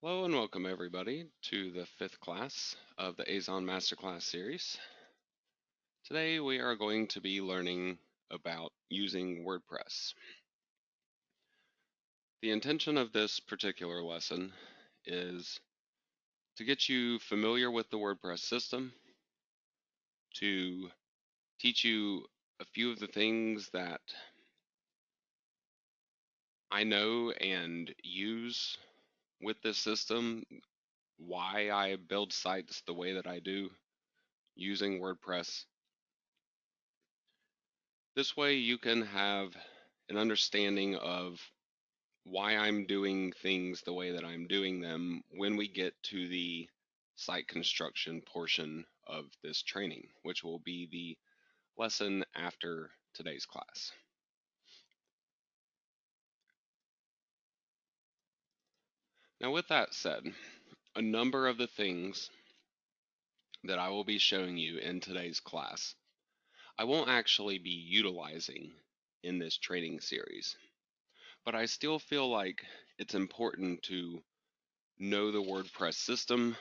Hello and welcome everybody to the fifth class of the Azon Masterclass series. Today we are going to be learning about using WordPress. The intention of this particular lesson is to get you familiar with the WordPress system, to teach you a few of the things that I know and use with this system, why I build sites the way that I do using WordPress. This way you can have an understanding of why I'm doing things the way that I'm doing them when we get to the site construction portion of this training, which will be the lesson after today's class. Now, with that said, a number of the things that I will be showing you in today's class, I won't actually be utilizing in this training series, but I still feel like it's important to know the WordPress system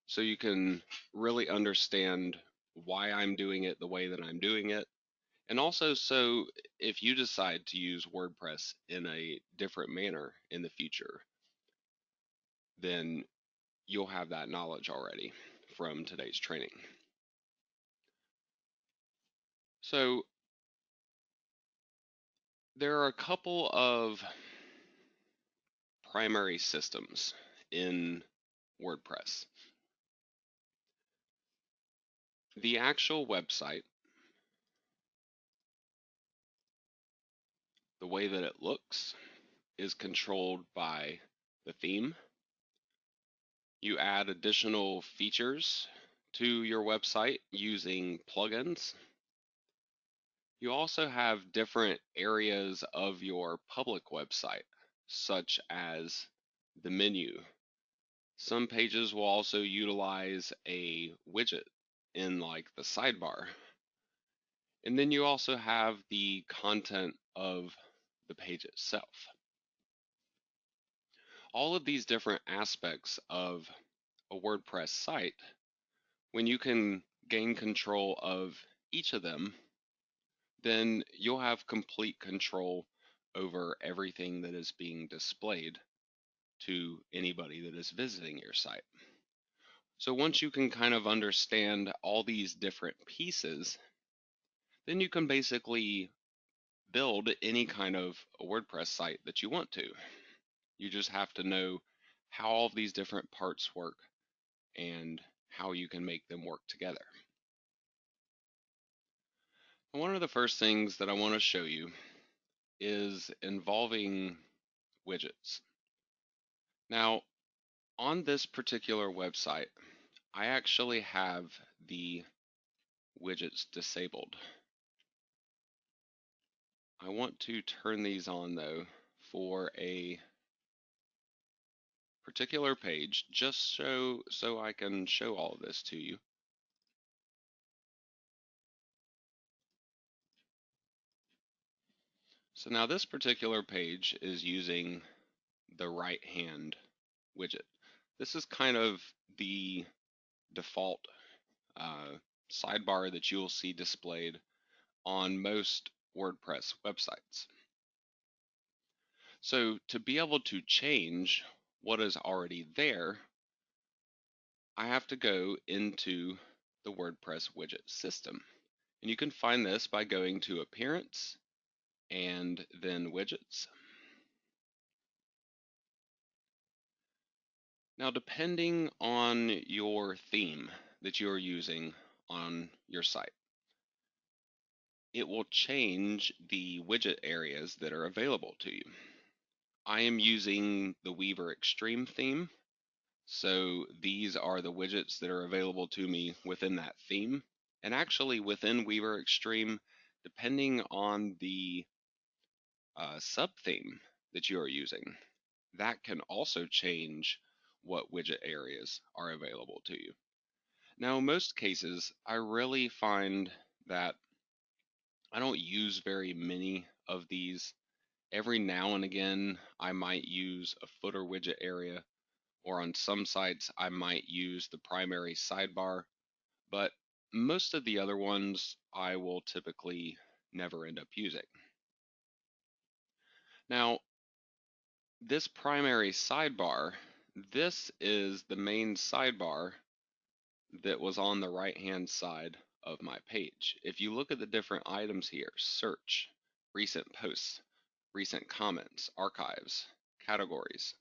so you can really understand why I'm doing it the way that I'm doing it. And also, so if you decide to use WordPress in a different manner in the future, then you'll have that knowledge already from today's training. So there are a couple of primary systems in WordPress. The actual website, the way that it looks, is controlled by the theme. You add additional features to your website using plugins. You also have different areas of your public website, such as the menu. Some pages will also utilize a widget in like the sidebar. And then you also have the content of the page itself. All of these different aspects of a WordPress site, when you can gain control of each of them, then you'll have complete control over everything that is being displayed to anybody that is visiting your site. So once you can kind of understand all these different pieces, then you can basically build any kind of a WordPress site that you want to. You just have to know how all of these different parts work and how you can make them work together. And one of the first things that I want to show you is involving widgets. Now, on this particular website, I actually have the widgets disabled. I want to turn these on though for a particular page just so I can show all of this to you. So now this particular page is using the right hand widget. This is kind of the default sidebar that you'll see displayed on most WordPress websites. So to be able to change what is already there, I have to go into the WordPress widget system. And you can find this by going to Appearance and then Widgets. Now, depending on your theme that you're using on your site, it will change the widget areas that are available to you. I am using the Weaver Extreme theme, so these are the widgets that are available to me within that theme. And actually within Weaver Extreme, depending on the sub-theme that you are using, that can also change what widget areas are available to you. Now, in most cases, I really find that I don't use very many of these. Every now and again, I might use a footer widget area, or on some sites I might use the primary sidebar, but most of the other ones I will typically never end up using. Now, this primary sidebar, this is the main sidebar that was on the right-hand side of my page. If you look at the different items here, search, recent posts, recent comments, archives, categories,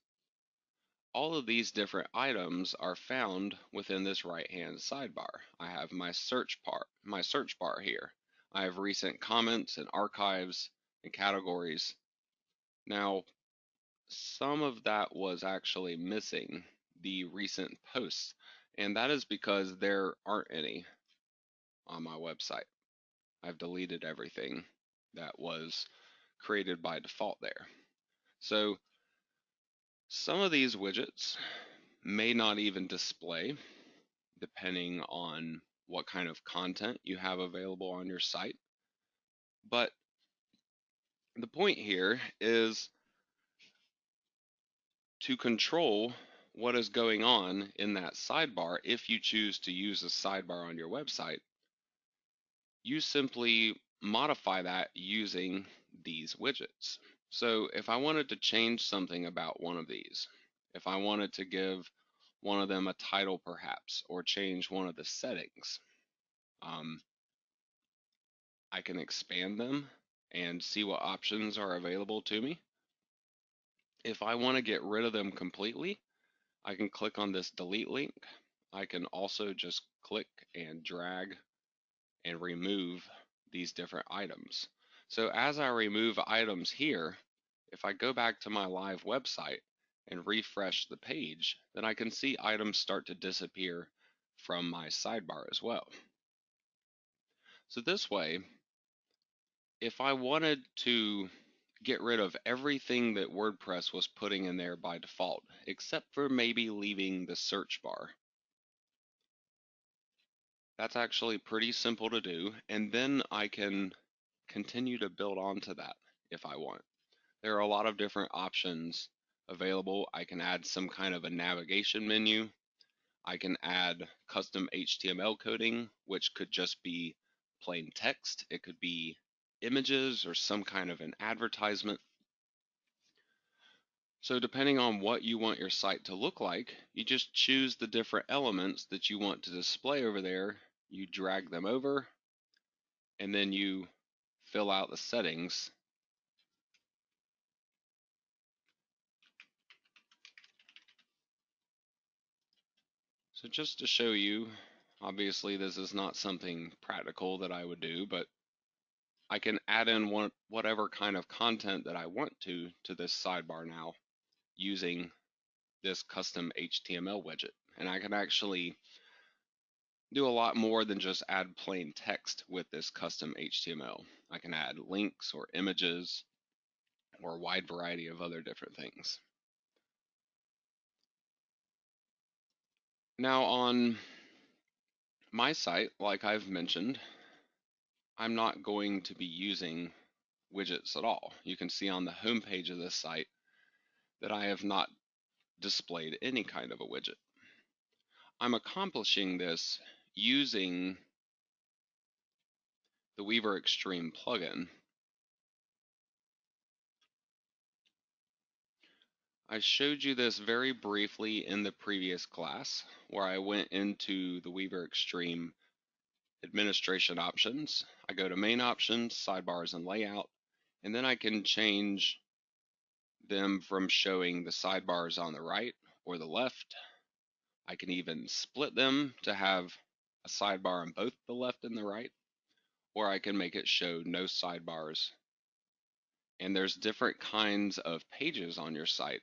all of these different items are found within this right-hand sidebar. I have my search bar here. I have recent comments and archives and categories. Now, some of that was actually missing, the recent posts, and that is because there aren't any on my website. I've deleted everything that was created by default there. So some of these widgets may not even display, depending on what kind of content you have available on your site. But the point here is to control what is going on in that sidebar. If you choose to use a sidebar on your website, you simply modify that using these widgets. So if I wanted to change something about one of these, if I wanted to give one of them a title perhaps, or change one of the settings, I can expand them and see what options are available to me. If I want to get rid of them completely, I can click on this delete link. I can also just click and drag and remove these different items. So as I remove items here, if I go back to my live website and refresh the page, then I can see items start to disappear from my sidebar as well. So this way, if I wanted to get rid of everything that WordPress was putting in there by default, except for maybe leaving the search bar, that's actually pretty simple to do, and then I can continue to build onto that if I want. There are a lot of different options available. I can add some kind of a navigation menu. I can add custom HTML coding, which could just be plain text. It could be images or some kind of an advertisement. So depending on what you want your site to look like, you just choose the different elements that you want to display over there. You drag them over, and then you fill out the settings. So just to show you, obviously this is not something practical that I would do, but I can add in whatever kind of content that I want to this sidebar now using this custom HTML widget. And I can actually do a lot more than just add plain text with this custom HTML. I can add links or images or a wide variety of other different things. Now on my site, like I've mentioned, I'm not going to be using widgets at all. You can see on the home page of this site that I have not displayed any kind of a widget. I'm accomplishing this using the Weaver Extreme plugin. I showed you this very briefly in the previous class where I went into the Weaver Extreme administration options. I go to main options, sidebars, and layout, and then I can change them from showing the sidebars on the right or the left. I can even split them to have a sidebar on both the left and the right, or I can make it show no sidebars. And there's different kinds of pages on your site.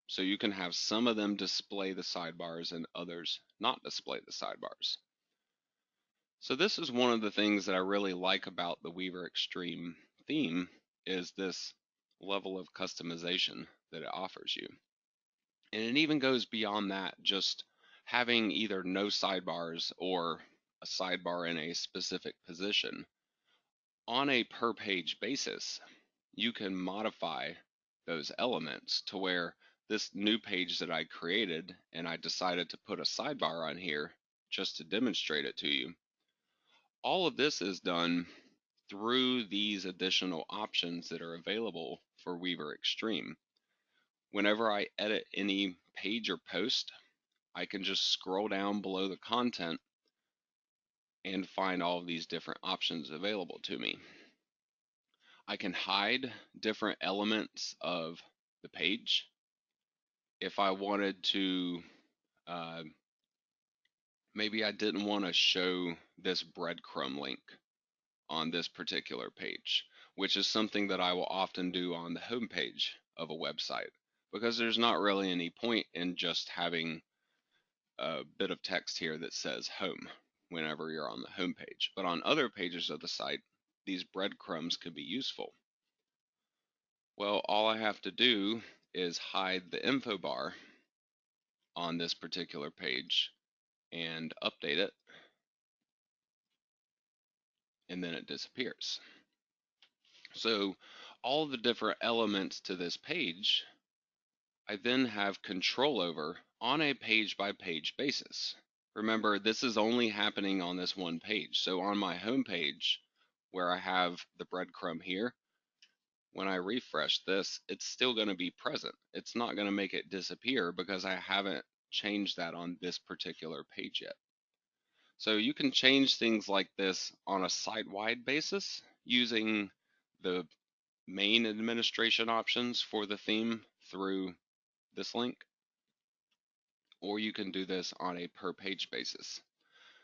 So you can have some of them display the sidebars and others not display the sidebars. So this is one of the things that I really like about the Weaver Extreme theme, is this level of customization that it offers you. And it even goes beyond that, just having either no sidebars or a sidebar in a specific position. On a per page basis, you can modify those elements to where this new page that I created, and I decided to put a sidebar on here just to demonstrate it to you. All of this is done through these additional options that are available for Weaver Extreme. Whenever I edit any page or post, I can just scroll down below the content and find all of these different options available to me. I can hide different elements of the page. If I wanted to, uh, maybe I didn't want to show this breadcrumb link on this particular page, which is something that I will often do on the home page of a website, because there's not really any point in just having a bit of text here that says home whenever you're on the home page. But on other pages of the site, these breadcrumbs could be useful. Well, all I have to do is hide the info bar on this particular page and update it, and then it disappears. So all the different elements to this page, I then have control over on a page by page basis. Remember, this is only happening on this one page. So on my home page, where I have the breadcrumb here, when I refresh this, it's still going to be present. It's not going to make it disappear because I haven't changed that on this particular page yet. So you can change things like this on a site-wide basis using the main administration options for the theme through this link, or you can do this on a per page basis.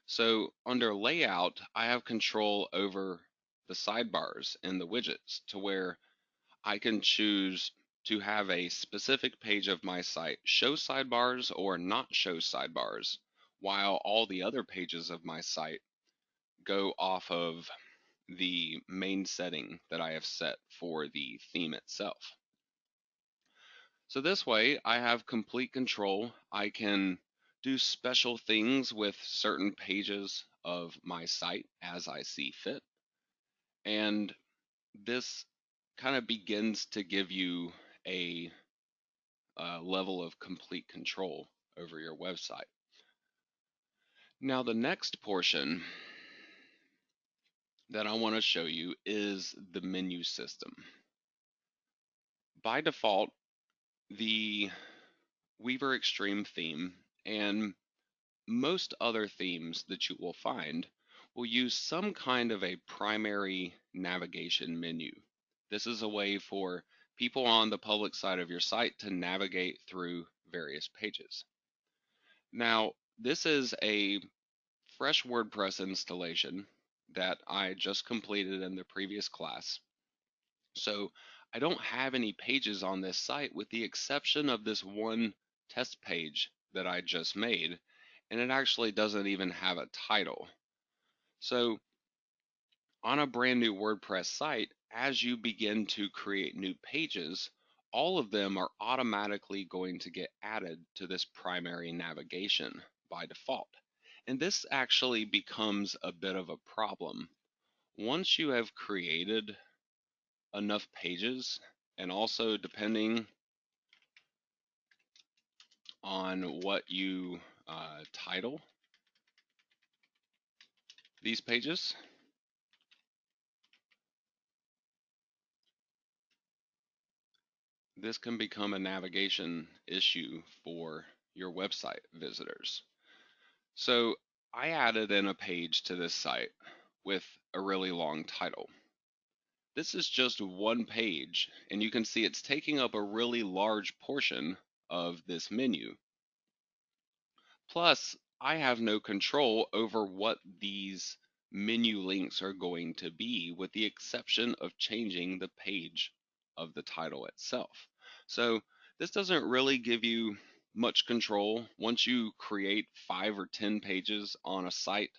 So under layout, I have control over the sidebars and the widgets to where I can choose to have a specific page of my site show sidebars or not show sidebars, while all the other pages of my site go off of the main setting that I have set for the theme itself. So this way I have complete control. I can do special things with certain pages of my site as I see fit. And this kind of begins to give you a level of complete control over your website. Now, the next portion that I want to show you is the menu system. By default, the Weaver Extreme theme and most other themes that you will find will use some kind of a primary navigation menu. This is a way for people on the public side of your site to navigate through various pages. Now, this is a fresh WordPress installation that I just completed in the previous class. So I don't have any pages on this site with the exception of this one test page that I just made, and it actually doesn't even have a title. So on a brand new WordPress site, as you begin to create new pages, all of them are automatically going to get added to this primary navigation by default. And this actually becomes a bit of a problem. Once you have created enough pages, and also depending on what you title these pages, this can become a navigation issue for your website visitors. So I added in a page to this site with a really long title. This is just one page, and you can see it's taking up a really large portion of this menu. Plus, I have no control over what these menu links are going to be, with the exception of changing the page of the title itself. So this doesn't really give you much control. Once you create 5 or 10 pages on a site,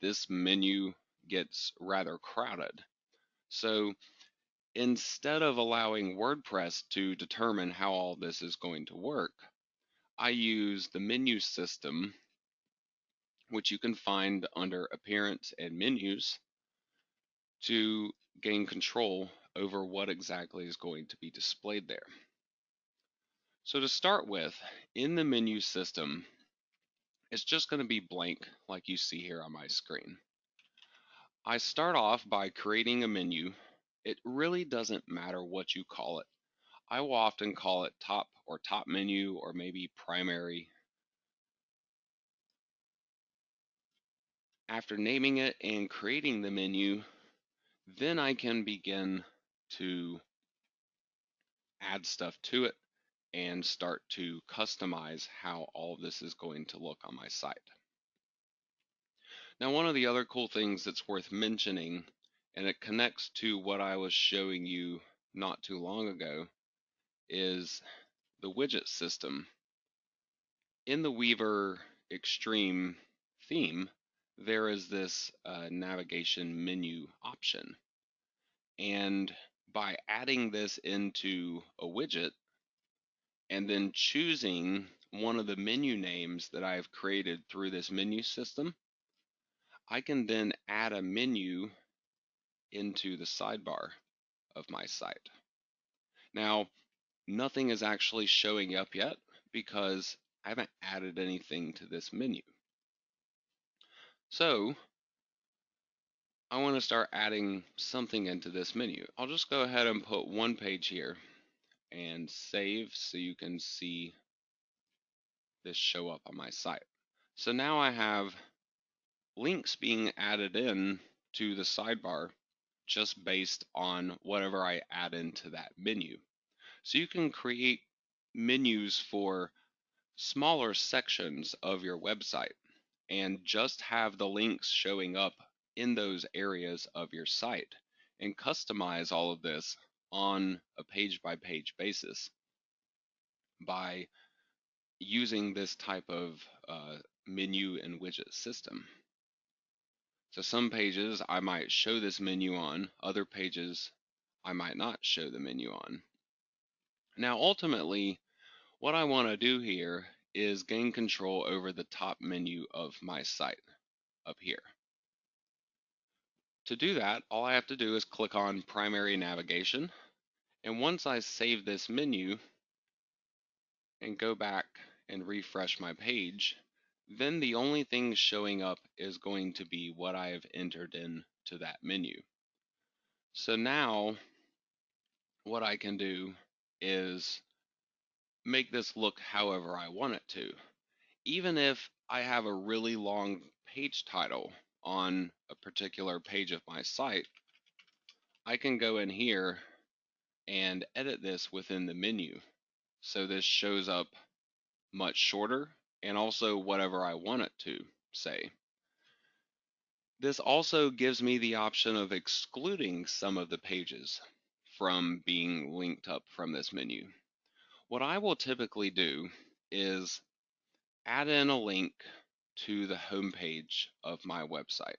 this menu gets rather crowded. So instead of allowing WordPress to determine how all this is going to work, I use the menu system, which you can find under Appearance and Menus, to gain control over what exactly is going to be displayed there. So to start with, in the menu system, it's just going to be blank like you see here on my screen. I start off by creating a menu. It really doesn't matter what you call it. I will often call it top or top menu or maybe primary. After naming it and creating the menu, then I can begin to add stuff to it and start to customize how all of this is going to look on my site. Now, one of the other cool things that's worth mentioning, and it connects to what I was showing you not too long ago, is the widget system. In the Weaver Extreme theme, there is this navigation menu option. And by adding this into a widget and then choosing one of the menu names that I've created through this menu system, I can then add a menu into the sidebar of my site. Now, nothing is actually showing up yet because I haven't added anything to this menu. So I want to start adding something into this menu. I'll just go ahead and put one page here and save so you can see this show up on my site. So now I have links being added in to the sidebar just based on whatever I add into that menu. So you can create menus for smaller sections of your website and just have the links showing up in those areas of your site and customize all of this on a page by page basis by using this type of menu and widget system. So some pages I might show this menu on, other pages I might not show the menu on. Now ultimately, what I want to do here is gain control over the top menu of my site up here. To do that, all I have to do is click on primary navigation. And once I save this menu and go back and refresh my page, then the only thing showing up is going to be what I have entered into that menu. So now what I can do is make this look however I want it to. Even if I have a really long page title on a particular page of my site, I can go in here and edit this within the menu. So this shows up much shorter and also whatever I want it to say. This also gives me the option of excluding some of the pages from being linked up from this menu. What I will typically do is add in a link to the home page of my website.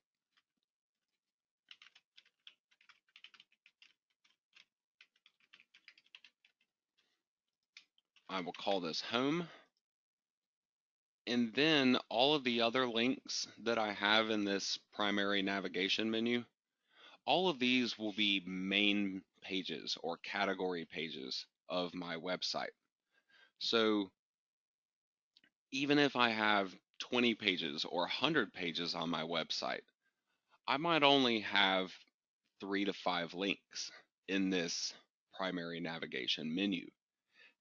I will call this home. And then all of the other links that I have in this primary navigation menu, all of these will be main pages or category pages of my website. So even if I have 20 pages or 100 pages on my website, I might only have 3 to 5 links in this primary navigation menu.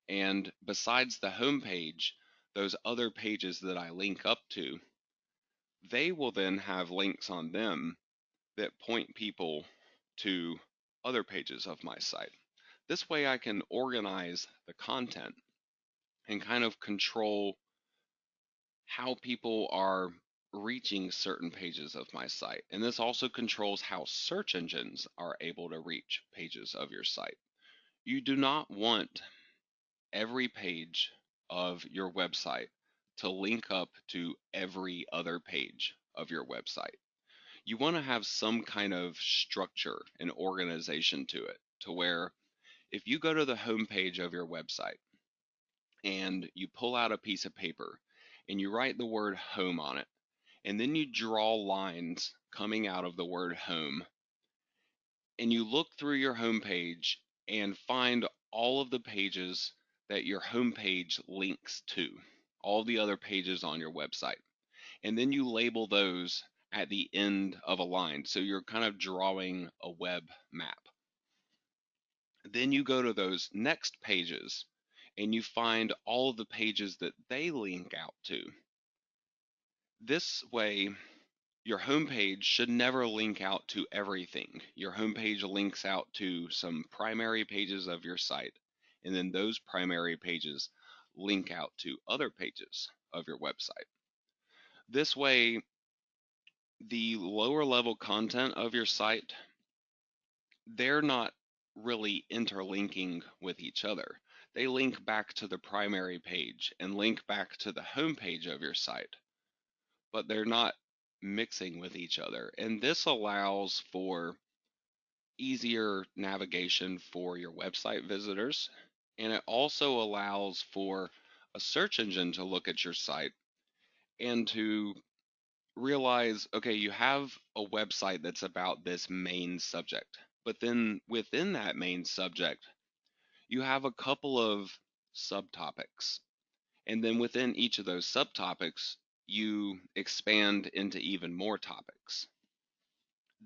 And besides the home page, those other pages that I link up to, they will then have links on them that point people to other pages of my site. This way I can organize the content and kind of control how people are reaching certain pages of my site. And this also controls how search engines are able to reach pages of your site. You do not want every page of your website to link up to every other page of your website. You want to have some kind of structure and organization to it, to where if you go to the home page of your website and you pull out a piece of paper and you write the word home on it, and then you draw lines coming out of the word home, and you look through your home page and find all of the pages that your homepage links to, all the other pages on your website. And then you label those at the end of a line. So you're kind of drawing a web map. Then you go to those next pages and you find all of the pages that they link out to. This way, your homepage should never link out to everything. Your homepage links out to some primary pages of your site, and then those primary pages link out to other pages of your website. This way, the lower level content of your site, they're not really interlinking with each other. They link back to the primary page and link back to the home page of your site, but they're not mixing with each other. And this allows for easier navigation for your website visitors. And it also allows for a search engine to look at your site and to realize, okay, you have a website that's about this main subject, but then within that main subject, you have a couple of subtopics. And then within each of those subtopics, you expand into even more topics.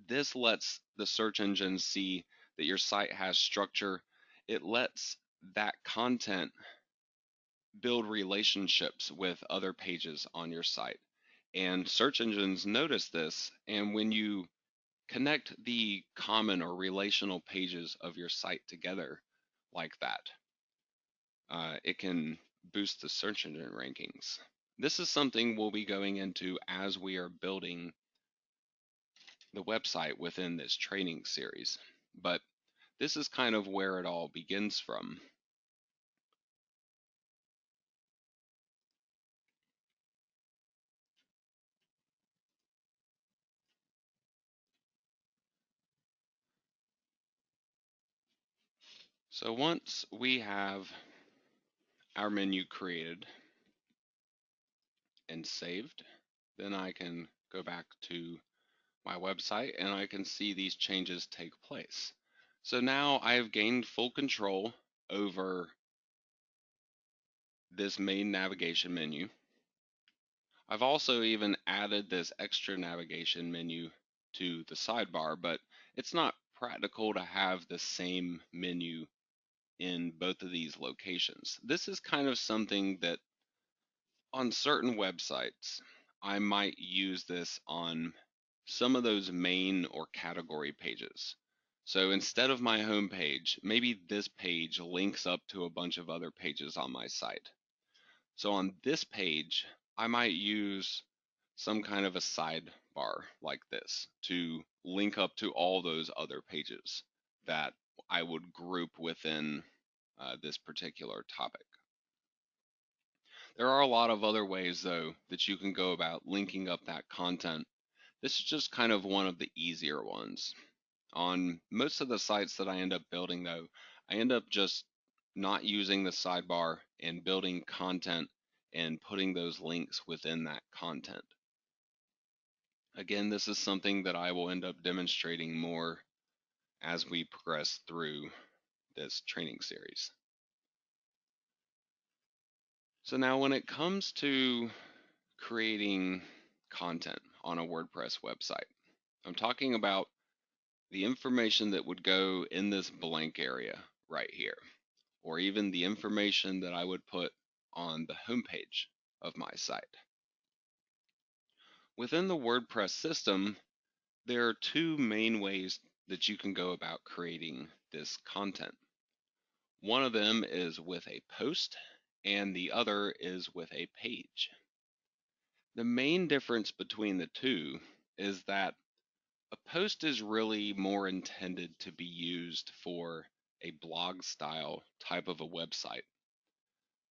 This lets the search engine see that your site has structure. It lets that content build relationships with other pages on your site. And search engines notice this, and when you connect the common or relational pages of your site together like that, it can boost the search engine rankings. This is something we'll be going into as we are building the website within this training series, but this is kind of where it all begins from. So once we have our menu created and saved, then I can go back to my website and I can see these changes take place. So now I have gained full control over this main navigation menu. I've also even added this extra navigation menu to the sidebar, but it's not practical to have the same menu in both of these locations. This is kind of something that on certain websites, I might use this on some of those main or category pages. So instead of my home page, maybe this page links up to a bunch of other pages on my site. So on this page, I might use some kind of a sidebar like this to link up to all those other pages that I would group within this particular topic. There are a lot of other ways, though, that you can go about linking up that content. This is just kind of one of the easier ones. On most of the sites that I end up building, though, I end up just not using the sidebar and building content and putting those links within that content. Again, this is something that I will end up demonstrating more as we progress through this training series. So now when it comes to creating content on a WordPress website, I'm talking about the information that would go in this blank area right here, or even the information that I would put on the homepage of my site. Within the WordPress system, there are two main ways that you can go about creating this content. One of them is with a post, and the other is with a page. The main difference between the two is that a post is really more intended to be used for a blog style type of a website.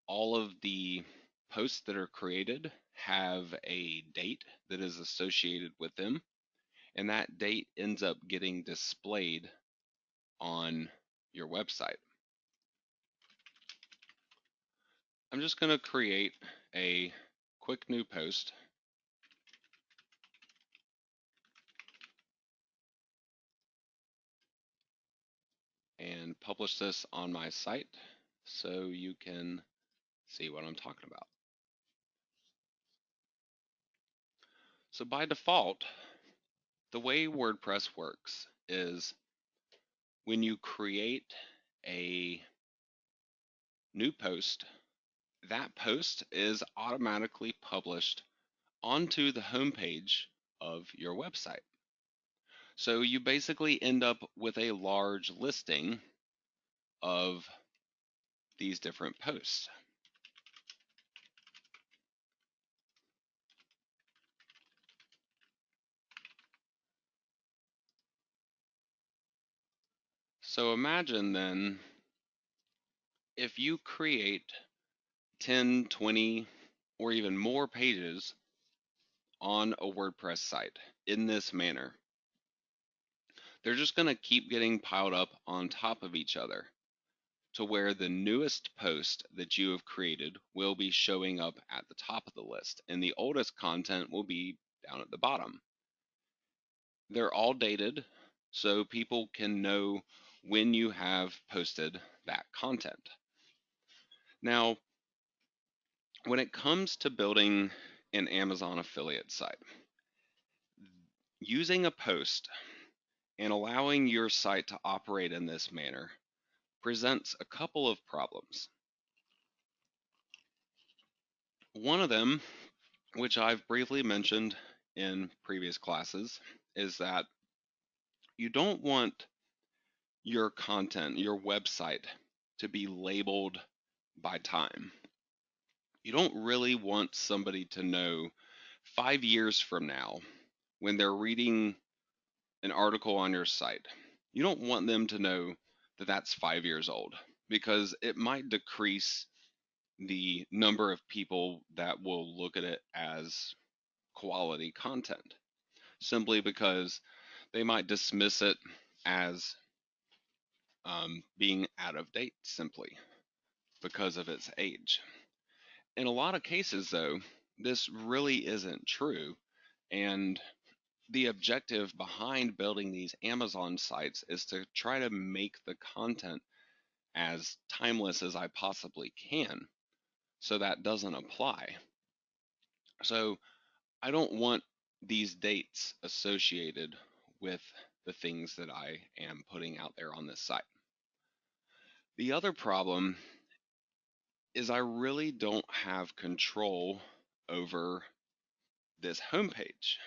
All of the posts that are created have a date that is associated with them, and that date ends up getting displayed on your website. I'm just going to create a quick new post and publish this on my site. so you can see what I'm talking about. So by default, the way WordPress works is when you create a new post, that post is automatically published onto the homepage of your website. So you basically end up with a large listing of these different posts. So imagine then if you create 10, 20, or even more pages on a WordPress site in this manner. They're just going to keep getting piled up on top of each other to where the newest post that you have created will be showing up at the top of the list and the oldest content will be down at the bottom. They're all dated so people can know when you have posted that content. Now, when it comes to building an Amazon affiliate site, using a post and allowing your site to operate in this manner presents a couple of problems. One of them, which I've briefly mentioned in previous classes, is that you don't want your content, your website, to be labeled by time. You don't really want somebody to know 5 years from now when they're reading an article on your site. You don't want them to know that that's 5 years old because it might decrease the number of people that will look at it as quality content simply because they might dismiss it as being out of date simply because of its age. In a lot of cases, though, this really isn't true. And the objective behind building these Amazon sites is to try to make the content as timeless as I possibly can so that doesn't apply. So I don't want these dates associated with the things that I am putting out there on this site. The other problem is I really don't have control over this homepage.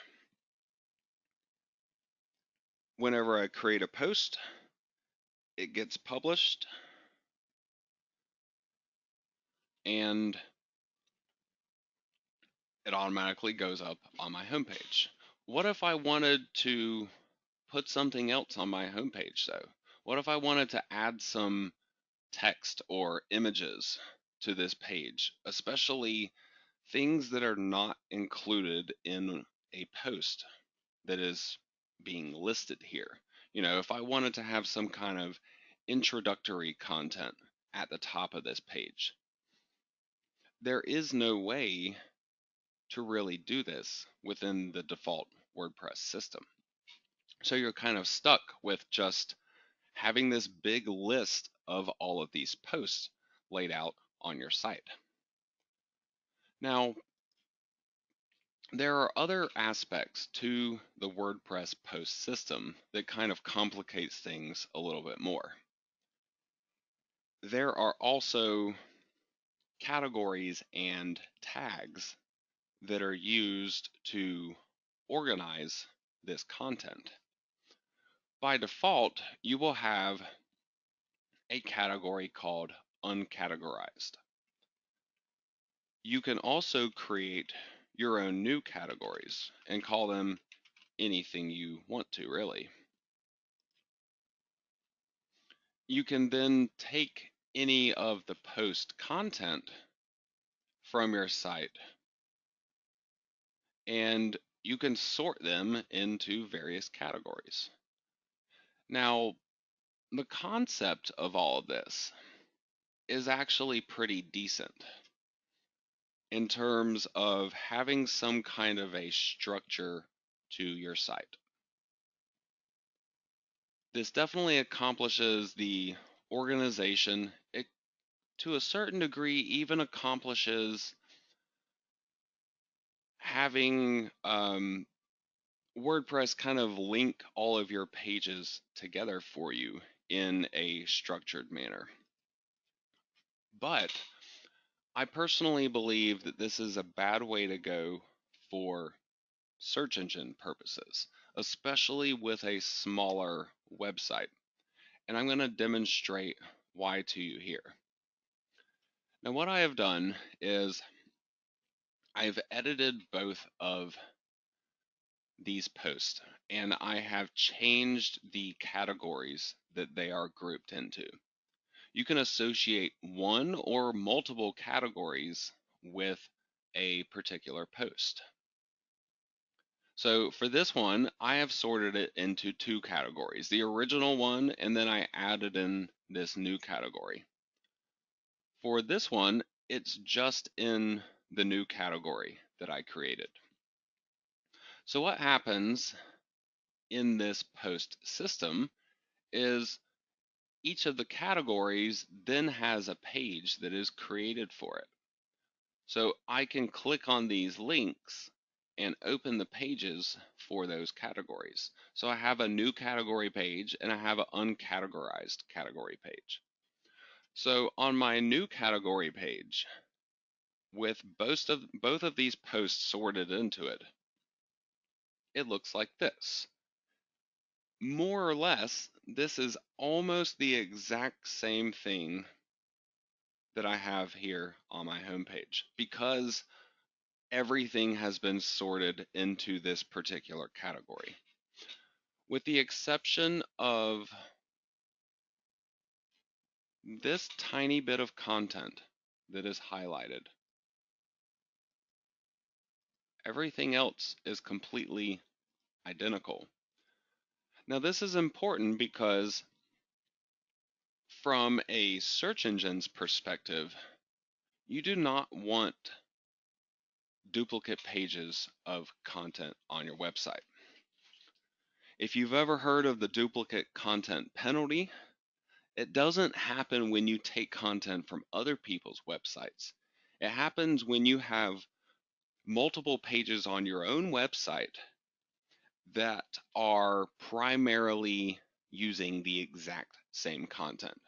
Whenever I create a post, it gets published and it automatically goes up on my homepage. What if I wanted to put something else on my homepage though? What if I wanted to add some text or images to this page, especially things that are not included in a post that is being listed here? You know, if I wanted to have some kind of introductory content at the top of this page, there is no way to really do this within the default WordPress system. So you're kind of stuck with just having this big list of all of these posts laid out on your site. Now, there are other aspects to the WordPress post system that kind of complicates things a little bit more. There are also categories and tags that are used to organize this content. By default, you will have a category called uncategorized. You can also create your own new categories and call them anything you want to, really. You can then take any of the post content from your site and you can sort them into various categories. Now, the concept of all of this is actually pretty decent in terms of having some kind of a structure to your site. This definitely accomplishes the organization. It to a certain degree, even accomplishes having WordPress kind of link all of your pages together for you in a structured manner. But I personally believe that this is a bad way to go for search engine purposes, especially with a smaller website. And I'm going to demonstrate why to you here. Now, what I have done is I've edited both of these posts and I have changed the categories that they are grouped into. You can associate one or multiple categories with a particular post. So for this one, I have sorted it into two categories, the original one, and then I added in this new category. For this one, it's just in the new category that I created. So what happens in this post system is each of the categories then has a page that is created for it. So I can click on these links and open the pages for those categories. So I have a new category page and I have an uncategorized category page. So on my new category page, with both of these posts sorted into it, it looks like this. More or less, this is almost the exact same thing that I have here on my homepage because everything has been sorted into this particular category. With the exception of this tiny bit of content that is highlighted, everything else is completely identical. Now, this is important because from a search engine's perspective, you do not want duplicate pages of content on your website. If you've ever heard of the duplicate content penalty, it doesn't happen when you take content from other people's websites. It happens when you have multiple pages on your own website that are primarily using the exact same content.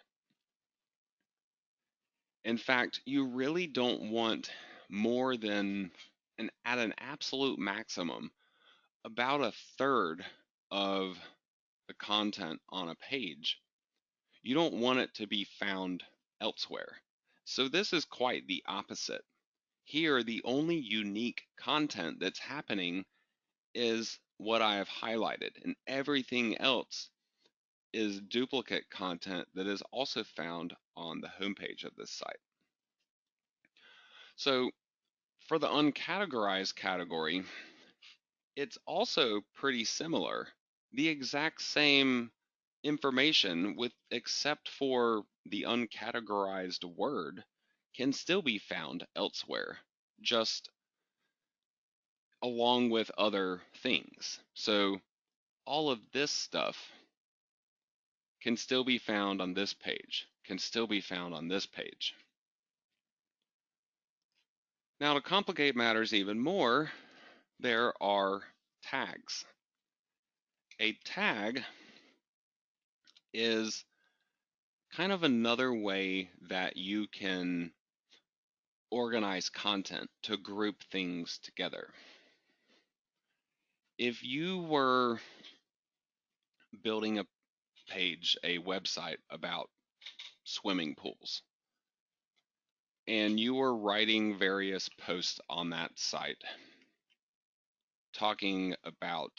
In fact, you really don't want more than, at an absolute maximum, about a third of the content on a page. You don't want it to be found elsewhere. So this is quite the opposite. Here, the only unique content that's happening is what I have highlighted, and everything else is duplicate content that is also found on the homepage of this site. So for the uncategorized category, it's also pretty similar. The exact same information, with except for the uncategorized word, can still be found elsewhere, just along with other things. So all of this stuff can still be found on this page, can still be found on this page. Now, to complicate matters even more, there are tags. A tag is kind of another way that you can organize content to group things together. If you were building a page, a website about swimming pools, and you were writing various posts on that site, talking about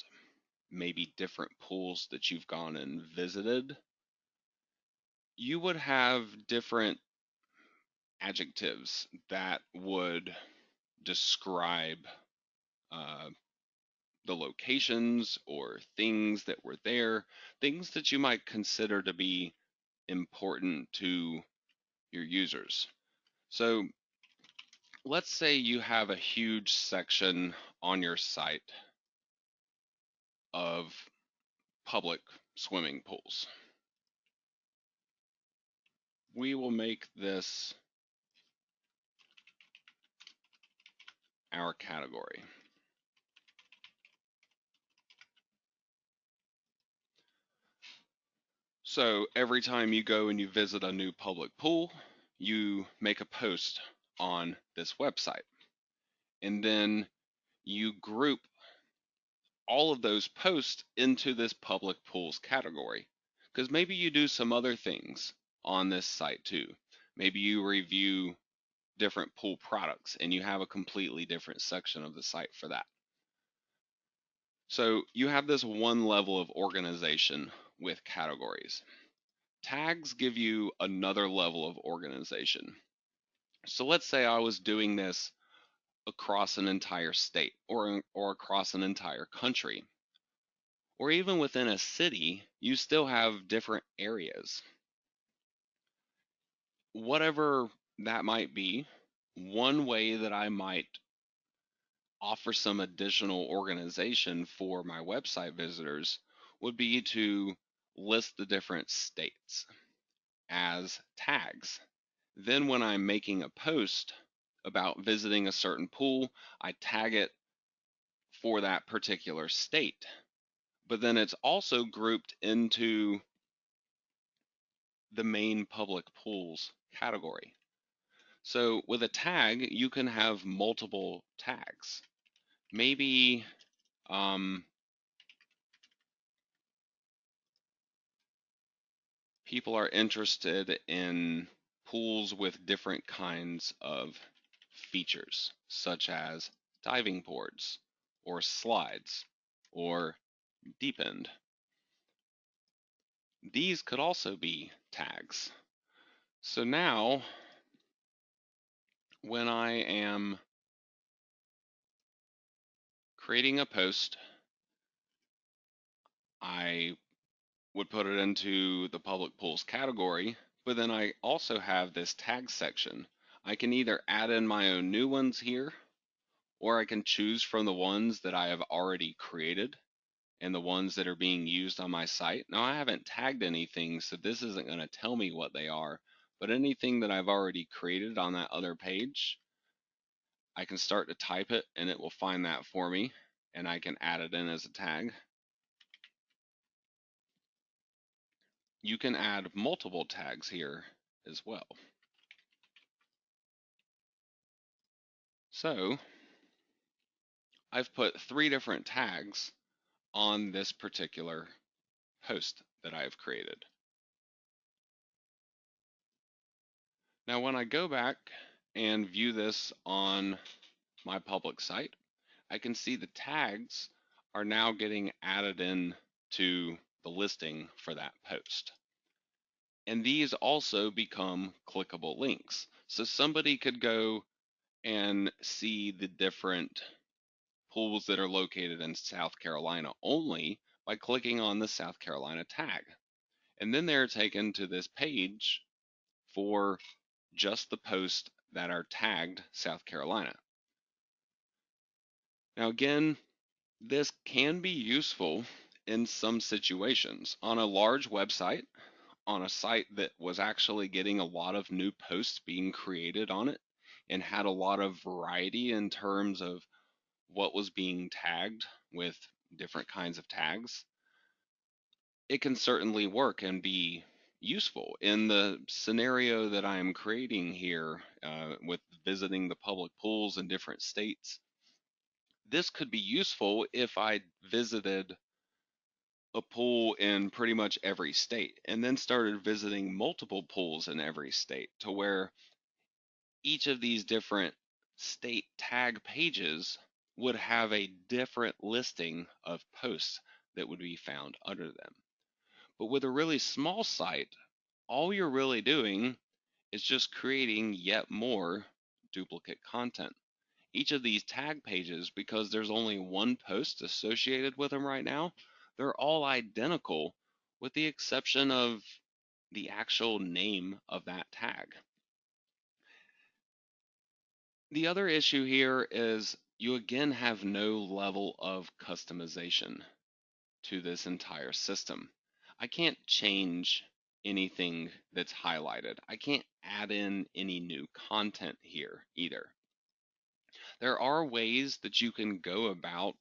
maybe different pools that you've gone and visited, you would have different adjectives that would describe uh, the locations or things that were there, things that you might consider to be important to your users. So let's say you have a huge section on your site of public swimming pools. We will make this our category. So every time you go and you visit a new public pool, you make a post on this website. And then you group all of those posts into this public pools category. Because maybe you do some other things on this site too. Maybe you review different pool products and you have a completely different section of the site for that. So you have this one level of organization with categories. Tags give you another level of organization. So let's say I was doing this across an entire state or across an entire country, or even within a city, you still have different areas. Whatever that might be, one way that I might offer some additional organization for my website visitors would be to list the different states as tags. Then when I'm making a post about visiting a certain pool, I tag it for that particular state. But then it's also grouped into the main public pools category. So with a tag, you can have multiple tags. Maybe people are interested in pools with different kinds of features, such as diving boards, or slides, or deep end. These could also be tags. So now, when I am creating a post, I would put it into the public pools category, but then I also have this tag section. I can either add in my own new ones here, or I can choose from the ones that I have already created and the ones that are being used on my site. Now, I haven't tagged anything, so this isn't going to tell me what they are, but anything that I've already created on that other page, I can start to type it and it will find that for me, and I can add it in as a tag. You can add multiple tags here as well. So I've put 3 different tags on this particular post that I've created. Now, when I go back and view this on my public site, I can see the tags are now getting added in to the listing for that post. And these also become clickable links. So somebody could go and see the different pools that are located in South Carolina only by clicking on the South Carolina tag. And then they're taken to this page for just the posts that are tagged South Carolina. Now, again, this can be useful in some situations. On a large website, on a site that was actually getting a lot of new posts being created on it and had a lot of variety in terms of what was being tagged with different kinds of tags, it can certainly work and be useful. In the scenario that I'm creating here with visiting the public pools in different states, this could be useful if I visited a pool in pretty much every state and then started visiting multiple pools in every state to where each of these different state tag pages would have a different listing of posts that would be found under them. But with a really small site, all you're really doing is just creating yet more duplicate content. Each of these tag pages, because there's only one post associated with them right now, they're all identical with the exception of the actual name of that tag. The other issue here is you again have no level of customization to this entire system. I can't change anything that's highlighted. I can't add in any new content here either. There are ways that you can go about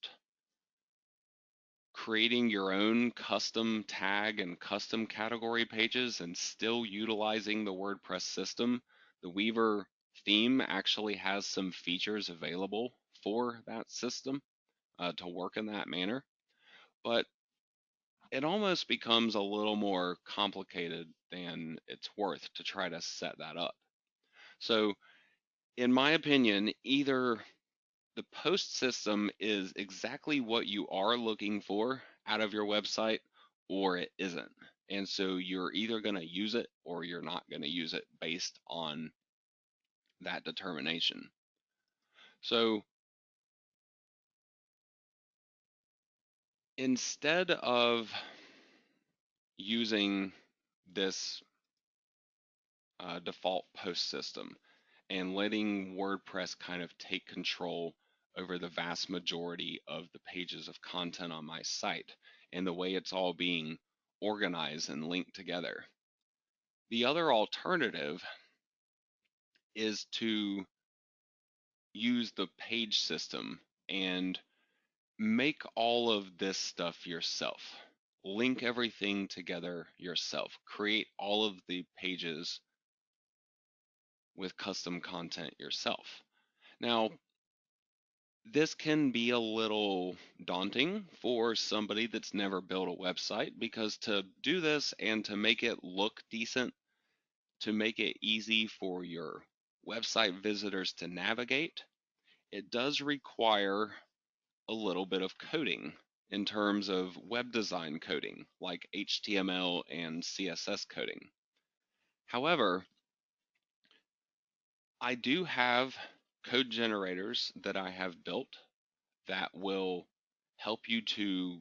creating your own custom tag and custom category pages and still utilizing the WordPress system. The Weaver theme actually has some features available for that system to work in that manner, but it almost becomes a little more complicated than it's worth to try to set that up. So, in my opinion, either the post system is exactly what you are looking for out of your website, or it isn't. And so you're either going to use it or you're not going to use it based on that determination. So instead of using this default post system and letting WordPress kind of take control over the vast majority of the pages of content on my site and the way it's all being organized and linked together. The other alternative is to use the page system and make all of this stuff yourself. Link everything together yourself. Create all of the pages with custom content yourself. Now, this can be a little daunting for somebody that's never built a website, because to do this and to make it look decent, to make it easy for your website visitors to navigate, it does require a little bit of coding in terms of web design coding, like HTML and CSS coding. However, I do have code generators that I have built that will help you to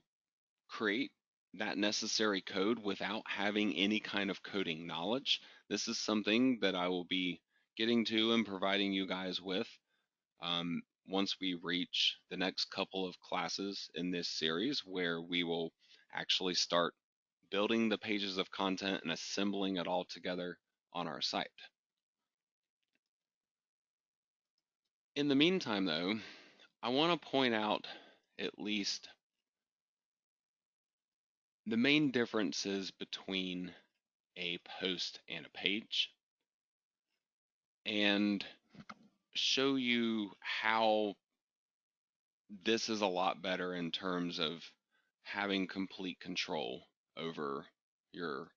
create that necessary code without having any kind of coding knowledge. This is something that I will be getting to and providing you guys with once we reach the next couple of classes in this series, where we will actually start building the pages of content and assembling it all together on our site. In the meantime, though, I want to point out at least the main differences between a post and a page, and show you how this is a lot better in terms of having complete control over your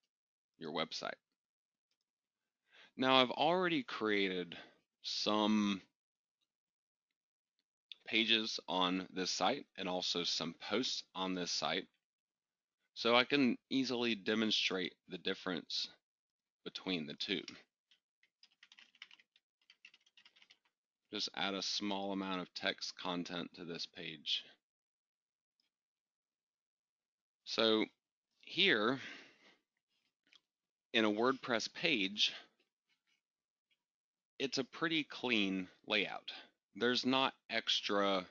website. Now, I've already created some pages on this site and also some posts on this site, so I can easily demonstrate the difference between the two. Just add a small amount of text content to this page. So here in a WordPress page, it's a pretty clean layout. There's not extra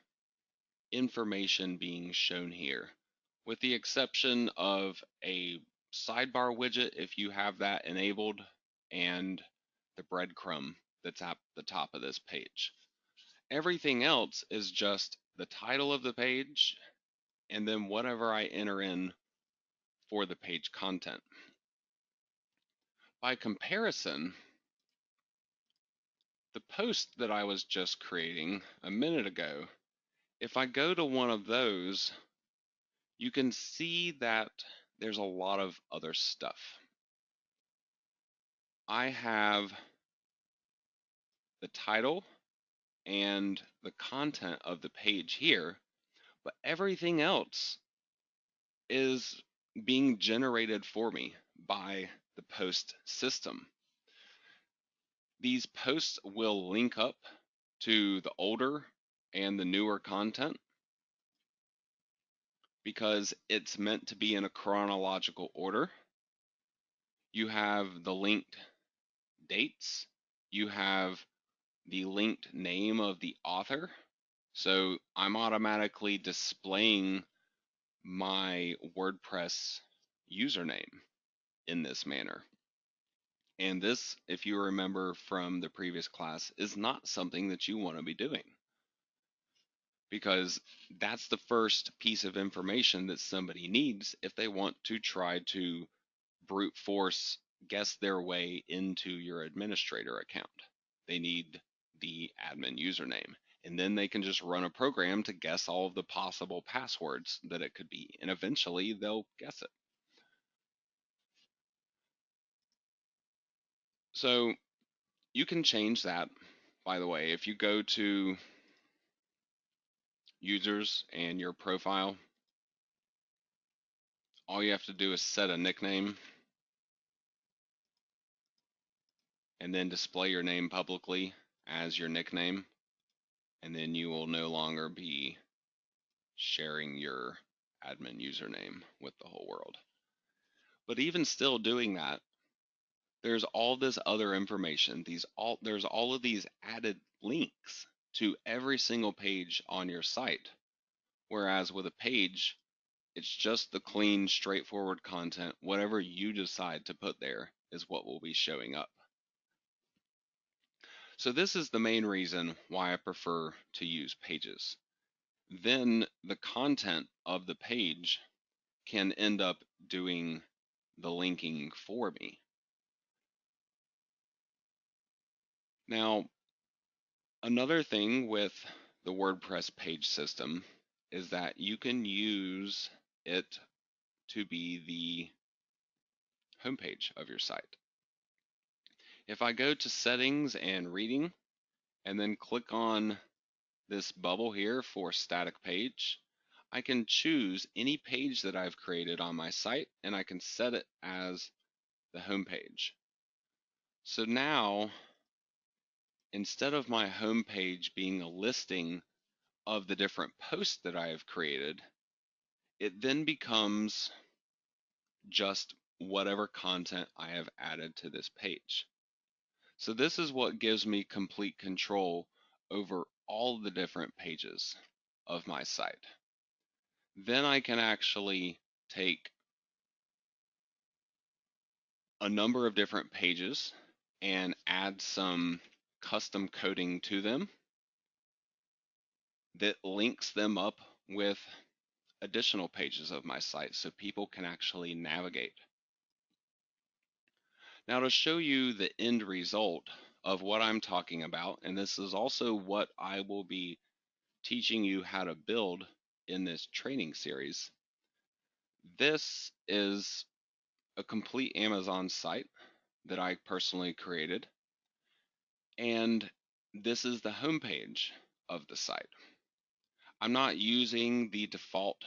information being shown here, with the exception of a sidebar widget if you have that enabled, and the breadcrumb that's at the top of this page. Everything else is just the title of the page and then whatever I enter in for the page content. By comparison, the post that I was just creating a minute ago, if I go to one of those, you can see that there's a lot of other stuff. I have the title and the content of the page here, but everything else is being generated for me by the post system. These posts will link up to the older and the newer content because it's meant to be in a chronological order. You have the linked dates, you have the linked name of the author. So I'm automatically displaying my WordPress username in this manner. And this, if you remember from the previous class, is not something that you want to be doing. because that's the first piece of information that somebody needs if they want to try to brute force guess their way into your administrator account. They need the admin username. And then they can just run a program to guess all of the possible passwords that it could be. And eventually they'll guess it. So you can change that, by the way. If you go to users and your profile, all you have to do is set a nickname and then display your name publicly as your nickname. And then you will no longer be sharing your admin username with the whole world. But even still doing that, there's all this other information. There's all of these added links to every single page on your site. Whereas with a page, it's just the clean, straightforward content. Whatever you decide to put there is what will be showing up. So this is the main reason why I prefer to use pages. Then the content of the page can end up doing the linking for me. Now, another thing with the WordPress page system is that you can use it to be the homepage of your site. If I go to settings and reading and then click on this bubble here for static page, I can choose any page that I've created on my site and I can set it as the home page. So now, instead of my home page being a listing of the different posts that I have created, it then becomes just whatever content I have added to this page. So this is what gives me complete control over all the different pages of my site. Then I can actually take a number of different pages and add some custom coding to them that links them up with additional pages of my site so people can actually navigate. Now, to show you the end result of what I'm talking about, and this is also what I will be teaching you how to build in this training series, this is a complete Amazon site that I personally created, and this is the homepage of the site. I'm not using the default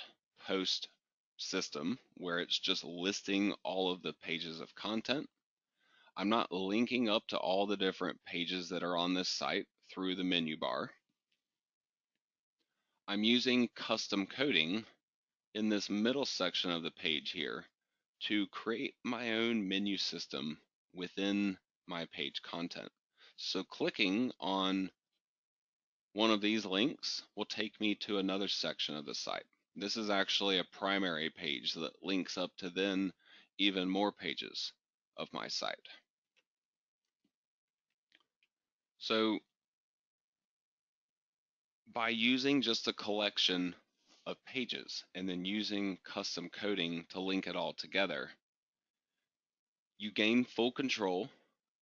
post system where it's just listing all of the pages of content. I'm not linking up to all the different pages that are on this site through the menu bar. I'm using custom coding in this middle section of the page here to create my own menu system within my page content. So clicking on one of these links will take me to another section of the site. This is actually a primary page that links up to then even more pages of my site. So by using just a collection of pages and then using custom coding to link it all together, you gain full control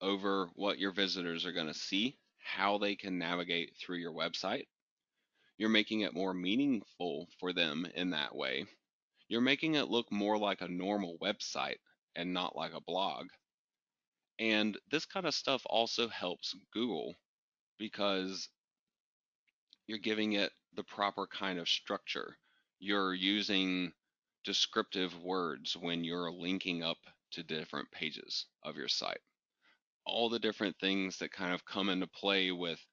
over what your visitors are going to see, how they can navigate through your website. You're making it more meaningful for them in that way. You're making it look more like a normal website and not like a blog. And this kind of stuff also helps Google because you're giving it the proper kind of structure. You're using descriptive words when you're linking up to different pages of your site. All the different things that kind of come into play with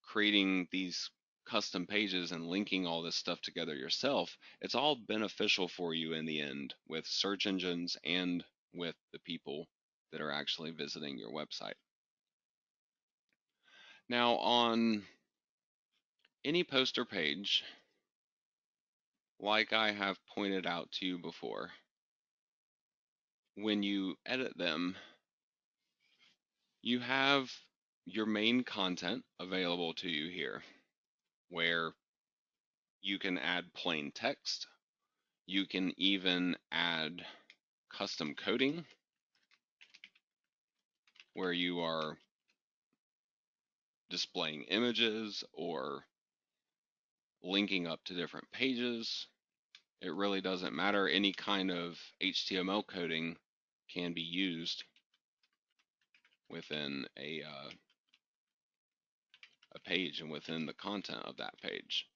creating these custom pages and linking all this stuff together yourself, it's all beneficial for you in the end with search engines and with the people that are actually visiting your website. Now, on any poster page, like I have pointed out to you before, when you edit them, you have your main content available to you here. where you can add plain text. You can even add custom coding, where you are displaying images or linking up to different pages. It really doesn't matter. Any kind of HTML coding can be used within a page and within the content of that page.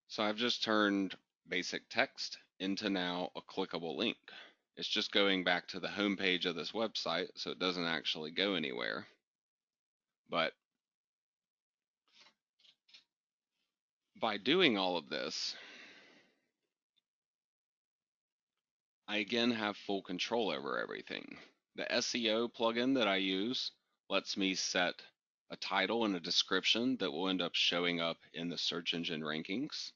So I've just turned basic text into now a clickable link. It's just going back to the home page of this website, so it doesn't actually go anywhere. But by doing all of this, I again have full control over everything. The SEO plugin that I use lets me set a title and a description that will end up showing up in the search engine rankings.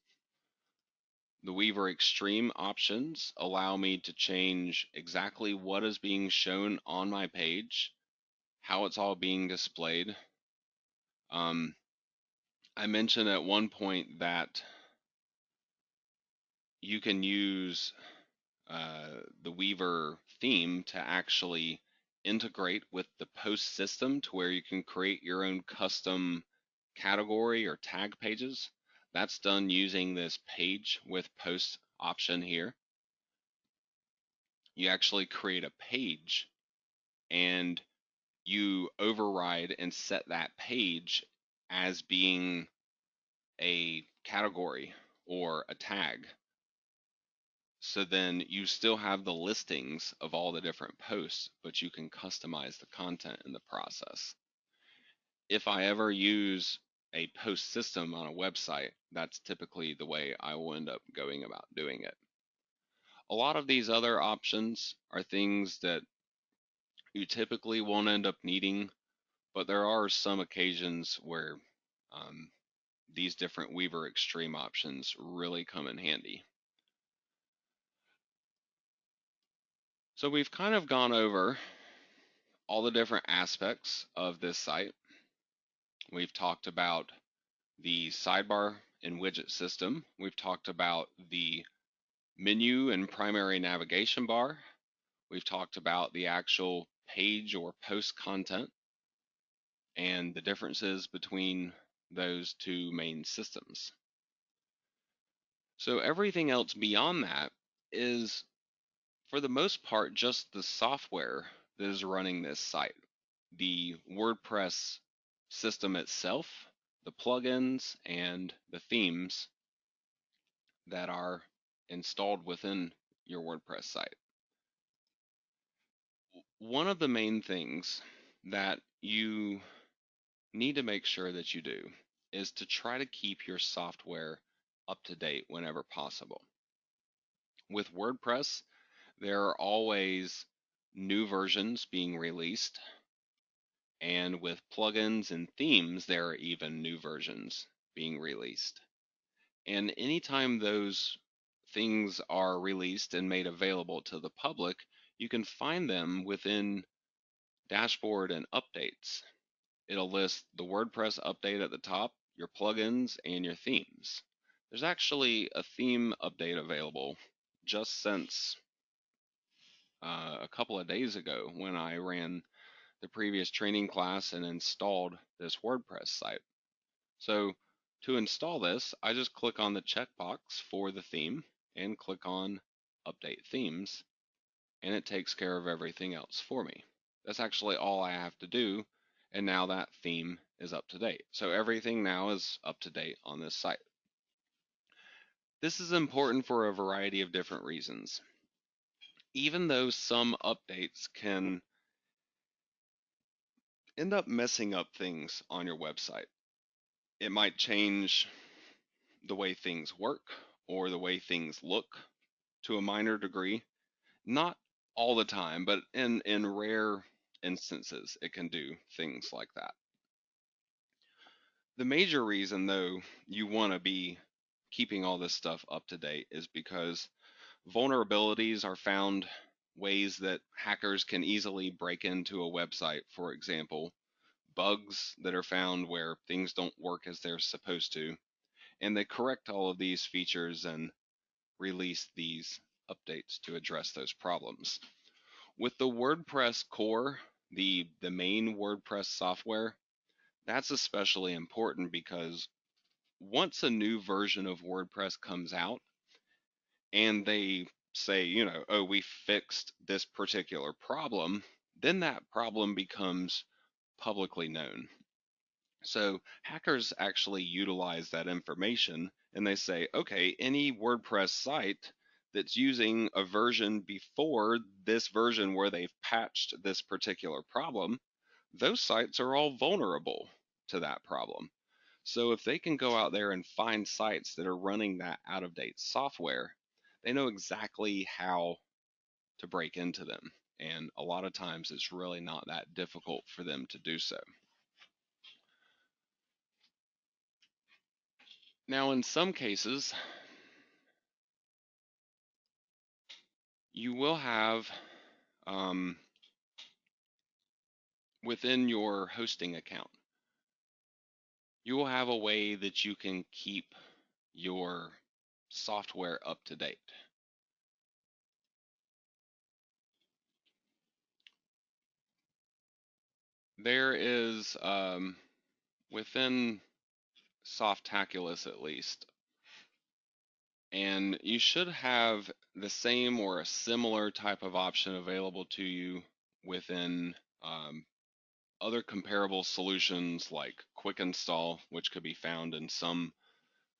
The Weaver Extreme options allow me to change exactly what is being shown on my page, how it's all being displayed. I mentioned at one point that you can use the Weaver theme to actually integrate with the post system to where you can create your own custom category or tag pages. That's done using this page with post option here. You actually create a page and you override and set that page as being a category or a tag. So then you still have the listings of all the different posts, but you can customize the content in the process. If I ever use a post system on a website, that's typically the way I will end up going about doing it. A lot of these other options are things that you typically won't end up needing, but there are some occasions where um, these different Weaver Extreme options really come in handy. So we've kind of gone over all the different aspects of this site. We've talked about the sidebar and widget system. We've talked about the menu and primary navigation bar. We've talked about the actual page or post content and the differences between those two main systems. So everything else beyond that is, for the most part, just the software that is running this site. The WordPress system itself, the plugins, and the themes that are installed within your WordPress site. One of the main things that you need to make sure that you do is to try to keep your software up to date whenever possible. With WordPress, there are always new versions being released, and with plugins and themes, there are even new versions being released. And anytime those things are released and made available to the public, you can find them within dashboard and updates. It'll list the WordPress update at the top, your plugins, and your themes. There's actually a theme update available just since a couple of days ago when I ran the previous training class and installed this WordPress site. So to install this, I just click on the checkbox for the theme and click on Update Themes, and it takes care of everything else for me. That's actually all I have to do, and now that theme is up to date. So everything now is up to date on this site. This is important for a variety of different reasons. Even though some updates can end up messing up things on your website, it might change the way things work or the way things look to a minor degree. Not all the time, but in rare instances, it can do things like that. The major reason, though, you want to be keeping all this stuff up to date is because vulnerabilities are found ways that hackers can easily break into a website, for example, bugs that are found where things don't work as they're supposed to, and they correct all of these features and release these updates to address those problems. With the WordPress core, the main WordPress software, that's especially important because once a new version of WordPress comes out and they say, oh, we fixed this particular problem, then that problem becomes publicly known. So hackers actually utilize that information and they say, okay, any WordPress site that's using a version before this version where they've patched this particular problem, those sites are all vulnerable to that problem. So if they can go out there and find sites that are running that out of date software, they know exactly how to break into them. And a lot of times it's really not that difficult for them to do so. Now, in some cases, you will have um, within your hosting account, you will have a way that you can keep your software up to date. There is, within Softaculous at least, and you should have the same or a similar type of option available to you within other comparable solutions like Quick Install, which could be found in some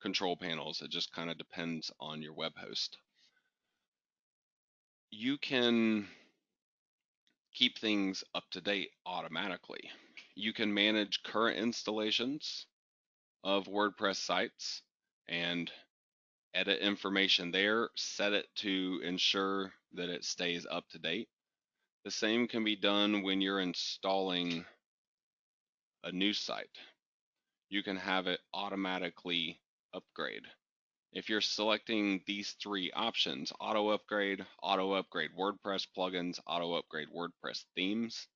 control panels. It just kind of depends on your web host. You can keep things up to date automatically. You can manage current installations of WordPress sites and edit information there, set it to ensure that it stays up to date. The same can be done when you're installing a new site. You can have it automatically upgrade. If you're selecting these three options, auto upgrade WordPress plugins, auto upgrade WordPress themes,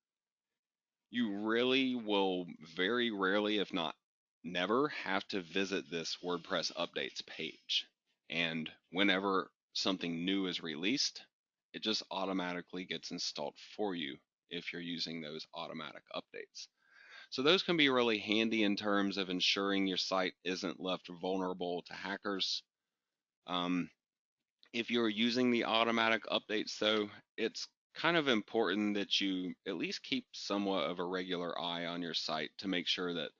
you really will very rarely, if not never, have to visit this WordPress updates page. And whenever something new is released, it just automatically gets installed for you if you're using those automatic updates. So those can be really handy in terms of ensuring your site isn't left vulnerable to hackers. Um, if you're using the automatic updates, though, it's kind of important that you at least keep somewhat of a regular eye on your site to make sure that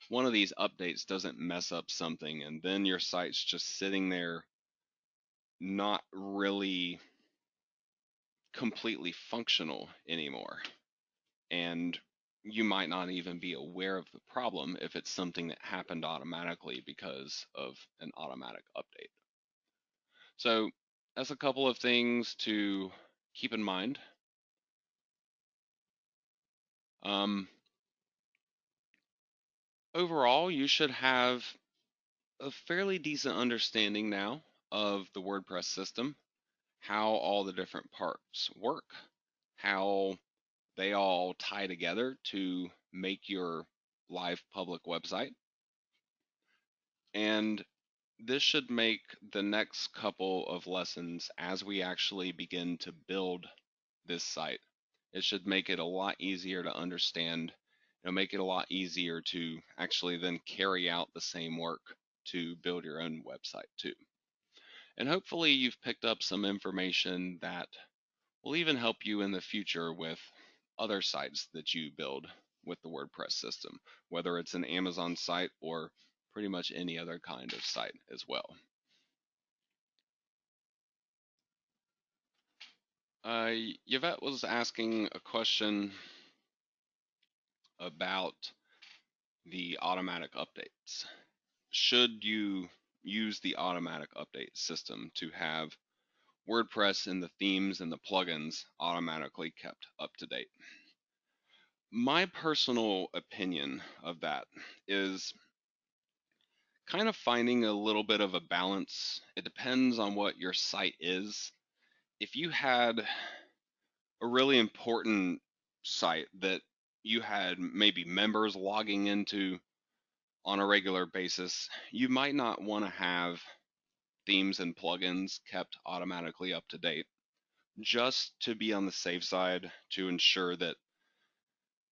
one of these updates doesn't mess up something and then your site's just sitting there not really completely functional anymore. And you might not even be aware of the problem if it's something that happened automatically because of an automatic update. So that's a couple of things to keep in mind. Um, Overall, you should have a fairly decent understanding now of the WordPress system, how all the different parts work, how they all tie together to make your live public website. And this should make the next couple of lessons as we actually begin to build this site. It should make it a lot easier to understand. It'll make it a lot easier to actually then carry out the same work to build your own website too. And hopefully you've picked up some information that will even help you in the future with other sites that you build with the WordPress system, whether it's an Amazon site or pretty much any other kind of site as well. Yvette was asking a question about the automatic updates. Should you use the automatic update system to have WordPress and the themes and the plugins automatically kept up to date? My personal opinion of that is kind of finding a little bit of a balance. It depends on what your site is. If you had a really important site that you had maybe members logging into on a regular basis, you might not want to have themes and plugins kept automatically up to date, just to be on the safe side to ensure that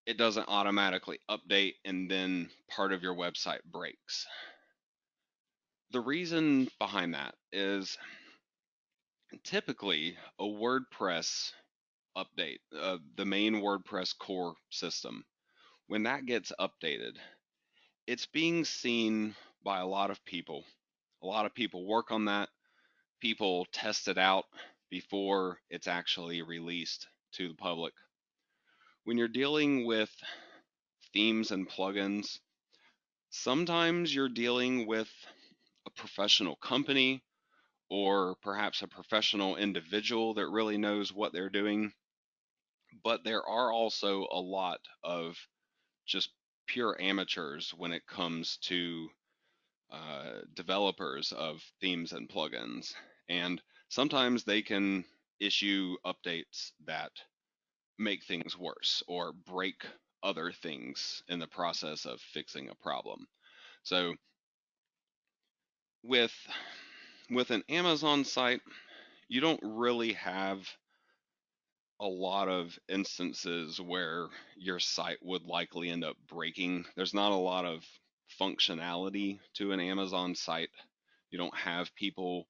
it doesn't automatically update and then part of your website breaks. The reason behind that is typically a WordPress update, the main WordPress core system, when that gets updated, it's being seen by a lot of people. A lot of people work on that. People test it out before it's actually released to the public. When you're dealing with themes and plugins, sometimes you're dealing with a professional company or perhaps a professional individual that really knows what they're doing. But there are also a lot of just pure amateurs when it comes to developers of themes and plugins. And sometimes they can issue updates that make things worse or break other things in the process of fixing a problem. So with an Amazon site, you don't really have a lot of instances where your site would likely end up breaking. There's not a lot of functionality to an Amazon site. You don't have people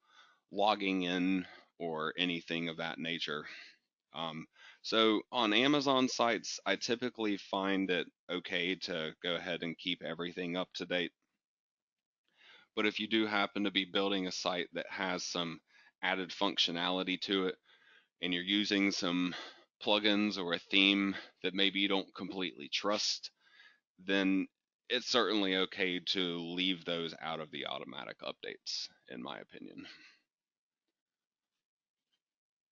logging in or anything of that nature. Um, so on Amazon sites, I typically find it okay to go ahead and keep everything up to date. But if you do happen to be building a site that has some added functionality to it, and you're using some plugins or a theme that maybe you don't completely trust, then it's certainly okay to leave those out of the automatic updates, in my opinion.